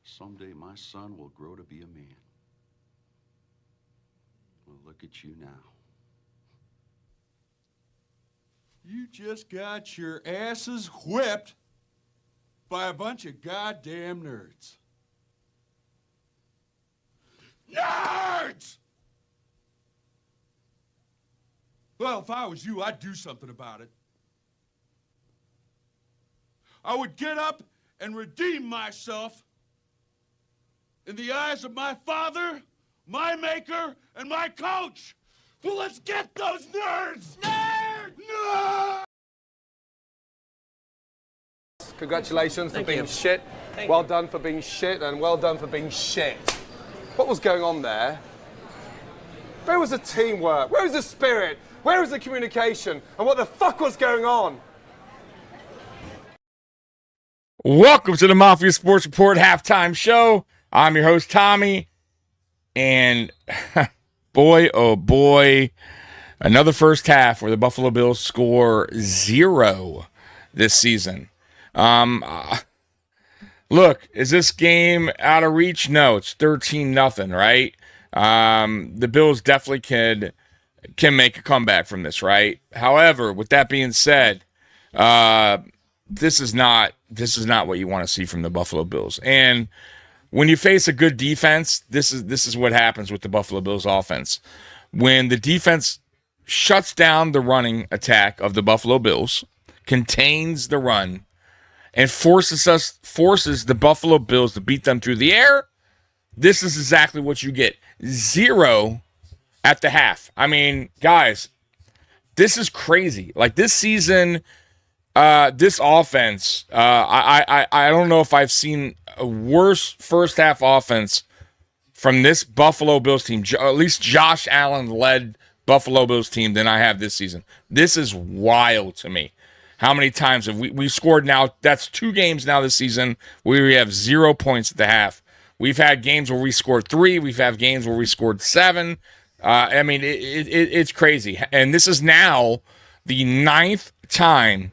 Someday my son will grow to be a man. Well, look at you now. You just got your asses whipped by a bunch of goddamn nerds. Nerds! Well, if I was you, I'd do something about it. I would get up and redeem myself in the eyes of my father, my maker, and my coach. Well, let's get those nerds! Nerds! Nerds! Congratulations for being shit. Well done for being shit, and well done for being shit. What was going on there? Where was the teamwork? Where was the spirit? Where was the communication? And what the fuck was going on? Welcome to the Mafia Sports Report halftime show. I'm your host, Tommy. And boy, oh boy, another first half where the Buffalo Bills score 0 this season. Look, is this game out of reach? No, it's 13-0, right? The Bills definitely can make a comeback from this, right? However, with that being said, this is not what you want to see from the Buffalo Bills. And when you face a good defense, this is what happens with the Buffalo Bills offense. When the defense shuts down the running attack of the Buffalo Bills, contains the run, and forces the Buffalo Bills to beat them through the air, this is exactly what you get. 0 at the half. I mean, guys, this is crazy. Like this season, this offense, I don't know if I've seen a worse first half offense from this Buffalo Bills team, at least Josh Allen led Buffalo Bills team, than I have this season. This is wild to me. How many times have we scored now? That's 2 games now this season where we have 0 points at the half. We've had games where we scored 3. We've had games where we scored 7. I mean, it's crazy. And this is now the 9th time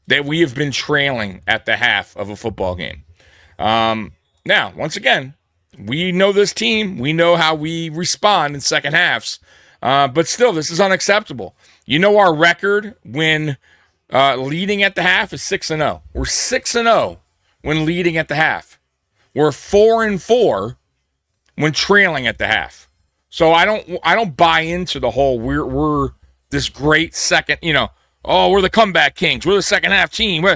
that we have been trailing at the half of a football game. Now, once again, we know this team. We know how we respond in second halves. But still, this is unacceptable. You know our record when leading at the half is 6-0. We're 6-0 when leading at the half. We're 4-4 when trailing at the half. So I don't buy into the whole we're this great second, we're the comeback kings. We're the second half team.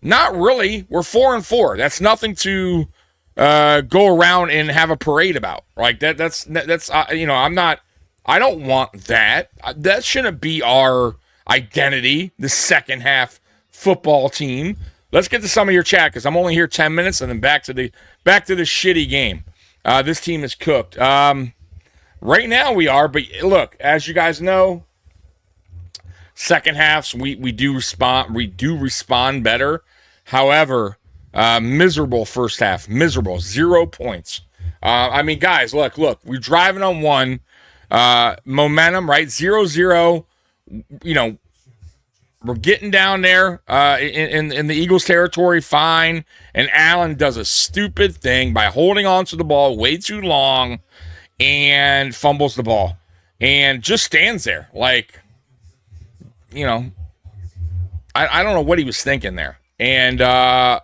Not really. We're 4-4. That's nothing to go around and have a parade about. Like that's I'm not. I don't want that. That shouldn't be our identity. The second half football team. Let's get to some of your chat because I'm only here 10 minutes and then back to the shitty game. This team is cooked. Right now we are, but look, as you guys know, second halves we do respond better. However, miserable first half, miserable 0 points. I mean, guys, look, we're driving on 1, momentum, right? 0-0. We're getting down there in the Eagles territory, fine. And Allen does a stupid thing by holding on to the ball way too long and fumbles the ball and just stands there like, I don't know what he was thinking there. And, that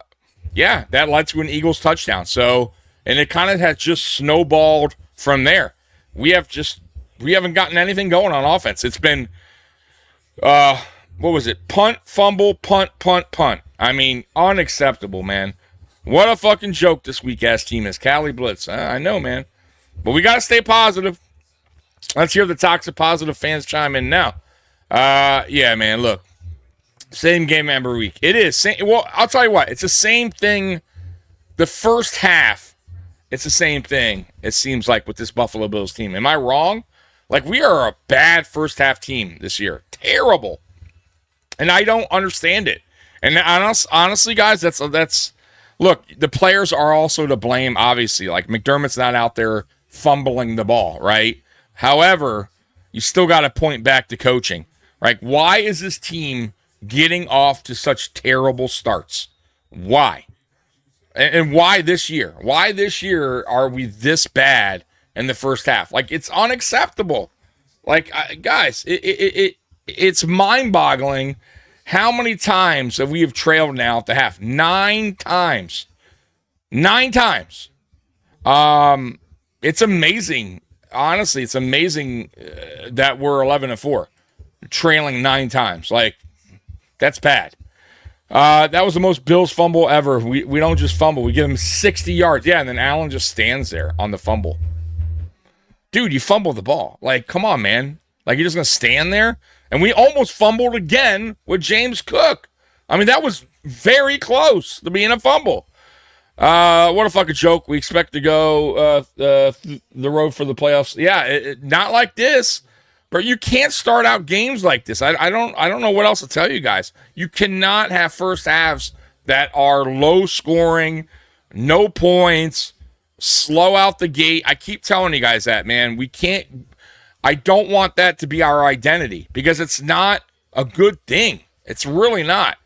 led to an Eagles touchdown. So, and it kind of has just snowballed from there. We haven't gotten anything going on offense. It's been, what was it? Punt, fumble, punt, punt, punt. I mean, unacceptable, man. What a fucking joke this weak-ass team is. Cali Blitz. I know, man. But we got to stay positive. Let's hear the toxic positive fans chime in now. Man, look. Same game every week. It is. Well, I'll tell you what. It's the same thing. The first half, it's the same thing, it seems like, with this Buffalo Bills team. Am I wrong? Like, we are a bad first half team this year. Terrible. And I don't understand it. And honestly, guys, that's look, the players are also to blame, obviously. Like, McDermott's not out there fumbling the ball, right? However, you still got to point back to coaching. Right? Why is this team getting off to such terrible starts? Why? And why this year? Why this year are we this bad in the first half? Like, it's unacceptable. Like, guys, it's mind-boggling how many times that we have trailed now at the half. 9 times. 9 times. It's amazing. Honestly, it's amazing that we're 11-4, trailing 9 times. Like, that's bad. That was the most Bills fumble ever. We don't just fumble. We give him 60 yards. Yeah, and then Allen just stands there on the fumble. Dude, you fumbled the ball. Like, come on, man. Like, you're just going to stand there? And we almost fumbled again with James Cook. I mean, that was very close to being a fumble. What a fucking joke. We expect to go the road for the playoffs. Yeah, not like this. But you can't start out games like this. I don't know what else to tell you guys. You cannot have first halves that are low scoring, no points, slow out the gate. I keep telling you guys that, man. We can't. I don't want that to be our identity because it's not a good thing. It's really not.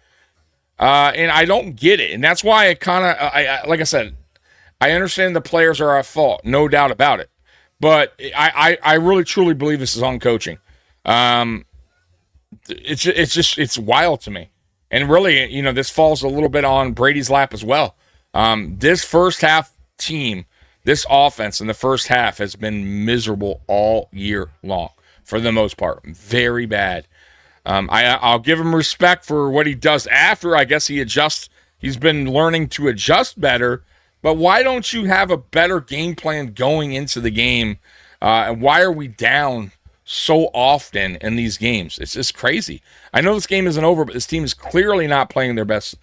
And I don't get it. And that's why like I said, I understand the players are at fault, no doubt about it. But I really truly believe this is on coaching. It's wild to me. And really, this falls a little bit on Brady's lap as well. This first half team, this offense in the first half has been miserable all year long for the most part. Very bad. I'll give him respect for what he does after. I guess he adjusts. He's been learning to adjust better. But why don't you have a better game plan going into the game? And why are we down so often in these games? It's just crazy. I know this game isn't over, but this team is clearly not playing their best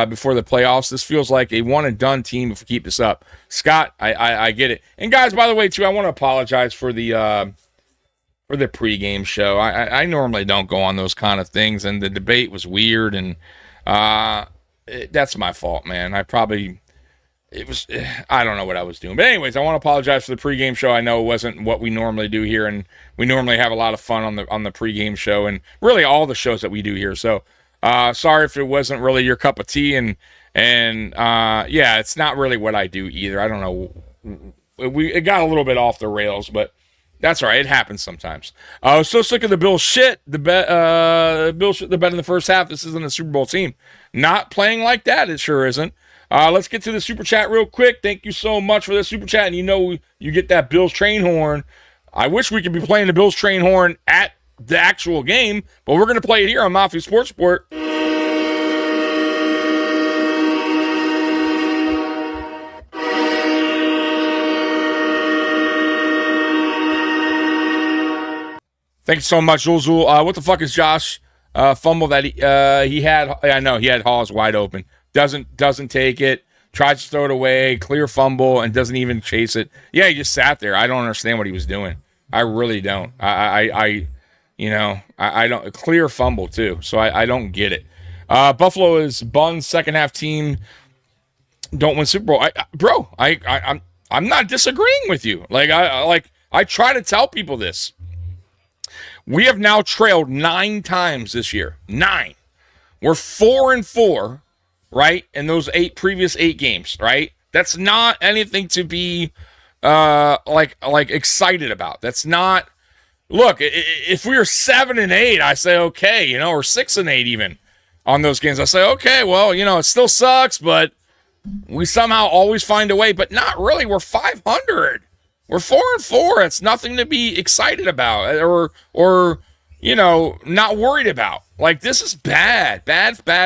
before the playoffs. This feels like a one-and-done team if we keep this up. Scott, I get it. And guys, by the way, too, I want to apologize for the pregame show. I normally don't go on those kind of things, and the debate was weird, and that's my fault, man. I don't know what I was doing. But anyways, I want to apologize for the pregame show. I know it wasn't what we normally do here, and we normally have a lot of fun on the pregame show, and really all the shows that we do here. So sorry if it wasn't really your cup of tea, and yeah, it's not really what I do either. I don't know. It got a little bit off the rails, but that's all right. It happens sometimes. So sick of the Bills shit. The bet in the first half. This isn't a Super Bowl team. Not playing like that. It sure isn't. Let's get to the super chat real quick. Thank you so much for the super chat. And you get that Bills train horn. I wish we could be playing the Bills train horn at the actual game, but we're going to play it here on Mafia Sports Report. Thank you so much, Zulzul. What the fuck is Josh fumble that he had? I know he had Hawes wide open. Doesn't take it. Tries to throw it away. Clear fumble and doesn't even chase it. Yeah, he just sat there. I don't understand what he was doing. I really don't. I don't. Clear fumble too. So I don't get it. Buffalo is Bun's second half team. Don't win Super Bowl. I'm not disagreeing with you. I try to tell people this. We have now trailed 9 times this year. 9. We're 4-4, right? In those previous 8 games, right? That's not anything to be like excited about. That's not. Look, if we were 7-8, I say okay, or 6-8 even on those games. I say okay, well, it still sucks, but we somehow always find a way. But not really. We're 500. We're 4-4. It's nothing to be excited about or not worried about. Like, this is bad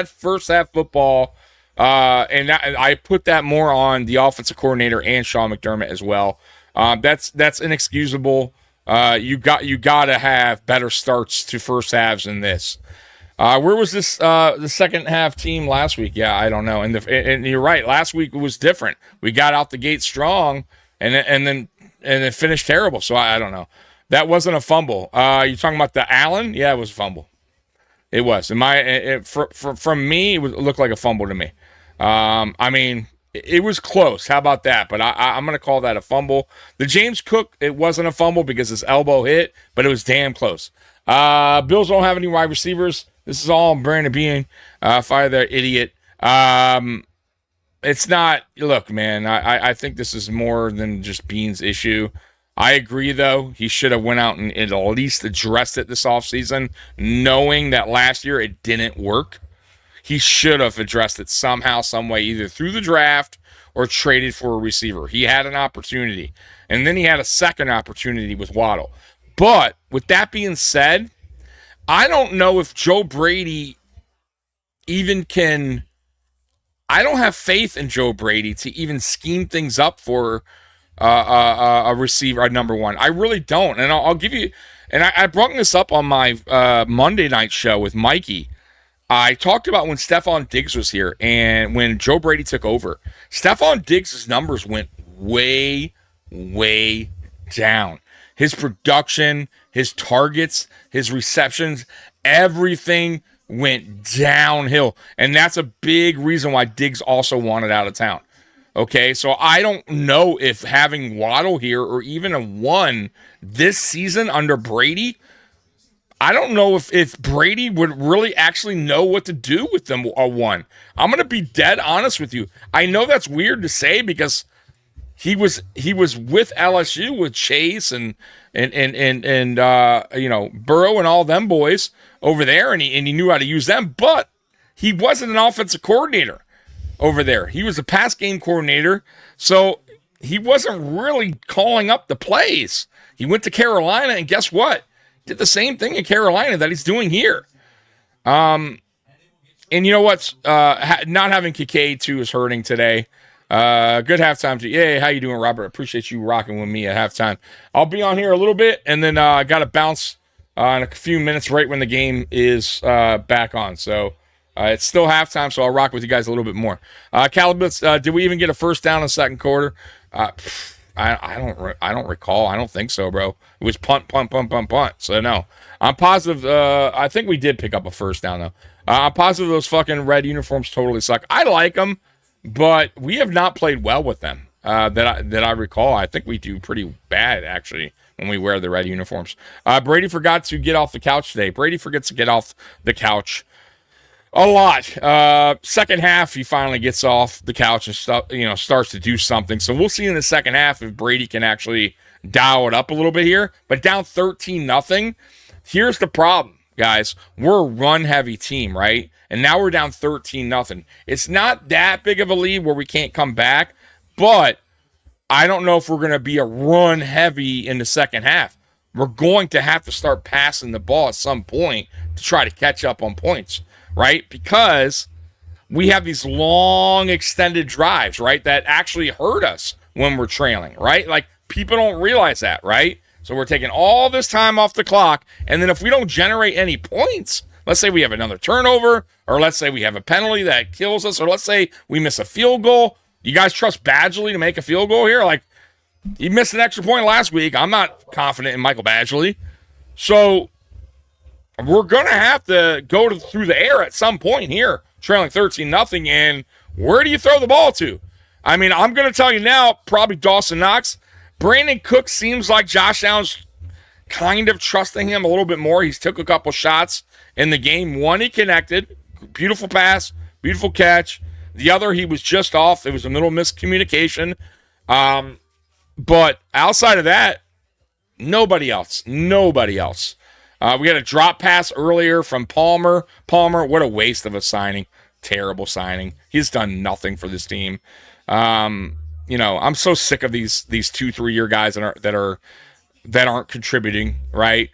first half football. And I put that more on the offensive coordinator and Sean McDermott as well. That's inexcusable. You got to have better starts to first halves than this. Where was this the second half team last week? Yeah, I don't know. And you're right. Last week it was different. We got out the gate strong, and then it finished terrible. So I don't know. That wasn't a fumble. You talking about the Allen? Yeah, it was a fumble. It was. From me, it looked like a fumble to me. I mean, it was close. How about that? But I'm going to call that a fumble. The James Cook, it wasn't a fumble because his elbow hit, but it was damn close. Bills don't have any wide receivers. This is all Brandon Bean. Fire that idiot. it's not. Look, man, I think this is more than just Bean's issue. I agree, though. He should have went out and at least addressed it this offseason, knowing that last year it didn't work. He should have addressed it somehow, some way, either through the draft or traded for a receiver. He had an opportunity. And then he had a second opportunity with Waddle. But with that being said, I don't know if Joe Brady even can. I don't have faith in Joe Brady to even scheme things up for a receiver, a number one. I really don't. And I'll give you, and I brought this up on my Monday night show with Mikey. I talked about when Stephon Diggs was here and when Joe Brady took over. Stephon Diggs' numbers went way, way down. His production, his targets, his receptions, everything went downhill. And that's a big reason why Diggs also wanted out of town. Okay, so I don't know if having Waddle here or even a one this season under Brady, I don't know if Brady would really actually know what to do with them a one. I'm going to be dead honest with you. I know that's weird to say because he was with LSU with Chase and Burrow and all them boys over there, and he knew how to use them, but he wasn't an offensive coordinator over there. He was a pass game coordinator, so he wasn't really calling up the plays. He went to Carolina, and guess what? Did the same thing in Carolina that he's doing here. And you know what? Not having Kincaid too is hurting today. Good halftime to you. Hey, how you doing, Robert? Appreciate you rocking with me at halftime. I'll be on here a little bit, and then I got to bounce in a few minutes right when the game is back on. So it's still halftime, so I'll rock with you guys a little bit more. Calibus, did we even get a first down in the second quarter? I don't recall. I don't think so, bro. It was punt. So no, I'm positive. I think we did pick up a first down though. I'm positive those fucking red uniforms totally suck. I like them, but we have not played well with them. That I recall. I think we do pretty bad actually when we wear the red uniforms. Brady forgot to get off the couch today. Brady forgets to get off the couch a lot. Second half, he finally gets off the couch and starts to do something. So we'll see in the second half if Brady can actually dial it up a little bit here. But down 13-0. Here's the problem, guys. We're a run-heavy team, right? And now we're down 13-0. It's not that big of a lead where we can't come back, but I don't know if we're going to be a run-heavy in the second half. We're going to have to start passing the ball at some point to try to catch up on points. Right? Because we have these long extended drives, right? That actually hurt us when we're trailing, right? Like people don't realize that, right? So we're taking all this time off the clock. And then if we don't generate any points, let's say we have another turnover, or let's say we have a penalty that kills us, or let's say we miss a field goal. You guys trust Badgley to make a field goal here? Like he missed an extra point last week. I'm not confident in Michael Badgley. So we're going to have to go through the air at some point here, trailing 13-0, and where do you throw the ball to? I mean, I'm going to tell you now, probably Dawson Knox. Brandon Cook seems like Josh Allen's kind of trusting him a little bit more. He's took a couple shots in the game. One, he connected. Beautiful pass, beautiful catch. The other, he was just off. It was a little miscommunication. But outside of that, nobody else. We had a drop pass earlier from Palmer. Palmer, what a waste of a signing. Terrible signing. He's done nothing for this team. I'm so sick of these 2-3 year guys that aren't contributing, right?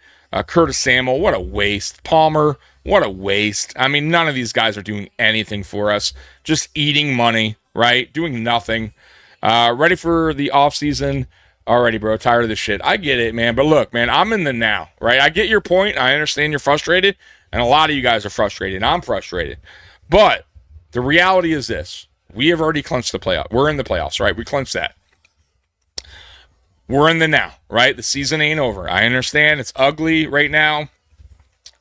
Curtis Samuel, what a waste. Palmer, what a waste. I mean, none of these guys are doing anything for us. Just eating money, right? Doing nothing. Ready for the offseason. Alrighty, bro. Tired of this shit. I get it, man. But look, man, I'm in the now, right? I get your point. I understand you're frustrated. And a lot of you guys are frustrated. I'm frustrated. But the reality is this. We have already clinched the playoff. We're in the playoffs, right? We clinched that. We're in the now, right? The season ain't over. I understand it's ugly right now.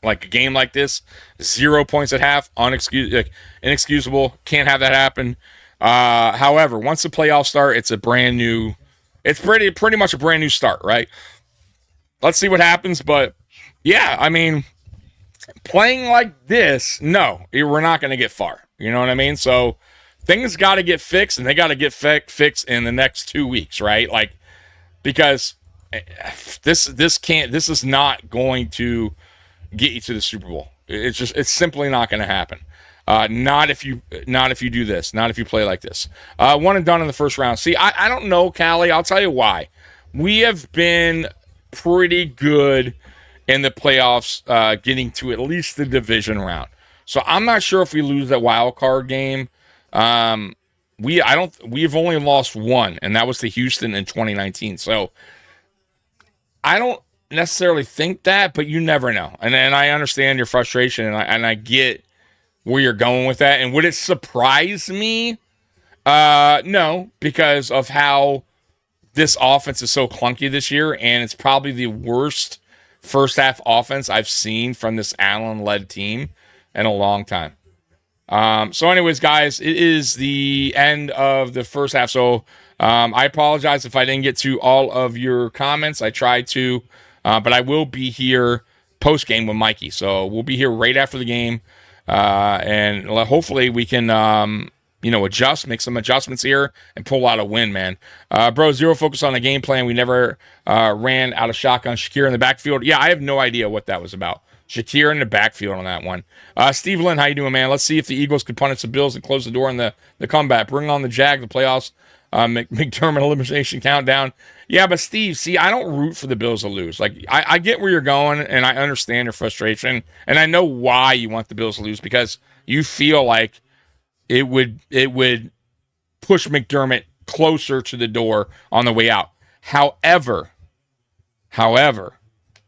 Like a game like this, 0 points at half, inexcusable. Can't have that happen. However, once the playoffs start, it's a brand new... It's pretty much a brand new start, right? Let's see what happens, but yeah, I mean, playing like this, no, we're not going to get far. You know what I mean? So things got to get fixed, and they got to get fixed in the next 2 weeks, right? Like, because this is not going to get you to the Super Bowl. It's simply not going to happen. Not if you do this. Not if you play like this. One and done in the first round. See, I don't know, Callie. I'll tell you why. We have been pretty good in the playoffs, getting to at least the division round. So I'm not sure if we lose that wild card game. We've only lost one, and that was to Houston in 2019. So I don't necessarily think that, but you never know. And I understand your frustration, and I get where you're going with that. And would it surprise me? No, because of how this offense is so clunky this year, and it's probably the worst first half offense I've seen from this Allen-led team in a long time. So anyways, guys, it is the end of the first half. So I apologize if I didn't get to all of your comments. I tried to, but I will be here post-game with Mikey. So we'll be here right after the game, and hopefully we can adjust, make some adjustments here, and pull out a win, man. Bro, zero focus on the game plan. We never ran out of shotgun. Shakir in the backfield. Yeah, I have no idea what that was about. Shakir in the backfield on that one. Steve Lynn, how you doing, man? Let's see if the Eagles could punish the Bills and close the door on the comeback. Bring on the Jag, the playoffs, McDermott elimination countdown. Yeah, but Steve, see, I don't root for the Bills to lose. Like, I get where you're going, and I understand your frustration, and I know why you want the Bills to lose, because you feel like it would push McDermott closer to the door on the way out. However,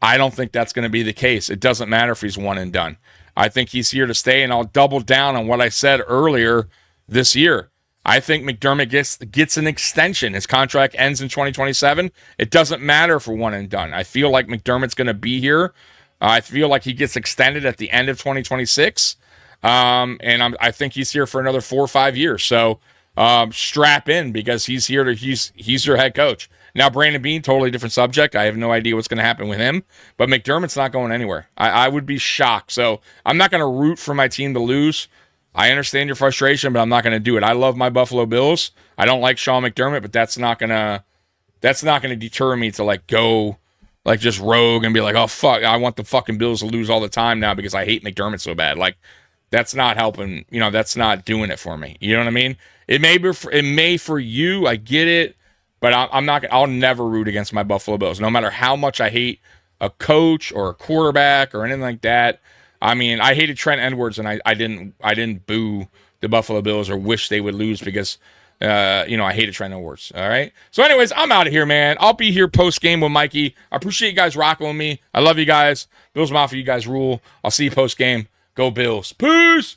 I don't think that's going to be the case. It doesn't matter if he's one and done. I think he's here to stay, and I'll double down on what I said earlier this year. I think McDermott gets an extension. His contract ends in 2027. It doesn't matter if we're one and done. I feel like McDermott's going to be here. I feel like he gets extended at the end of 2026. And I think he's here for another 4 or 5 years. So strap in, because he's here he's your head coach. Now, Brandon Beane, totally different subject. I have no idea what's going to happen with him, but McDermott's not going anywhere. I would be shocked. So I'm not going to root for my team to lose. I understand your frustration, but I'm not going to do it. I love my Buffalo Bills. I don't like Sean McDermott, but that's not going to deter me to go just rogue and be like, oh fuck, I want the fucking Bills to lose all the time now because I hate McDermott so bad. That's not helping. That's not doing it for me. You know what I mean? It may for you. I get it, but I'm not. I'll never root against my Buffalo Bills, no matter how much I hate a coach or a quarterback or anything like that. I mean, I hated Trent Edwards, and I didn't boo the Buffalo Bills or wish they would lose because I hated Trent Edwards. All right. So, anyways, I'm out of here, man. I'll be here post game with Mikey. I appreciate you guys rocking with me. I love you guys. Bills Mafia, you guys rule. I'll see you post game. Go Bills. Peace.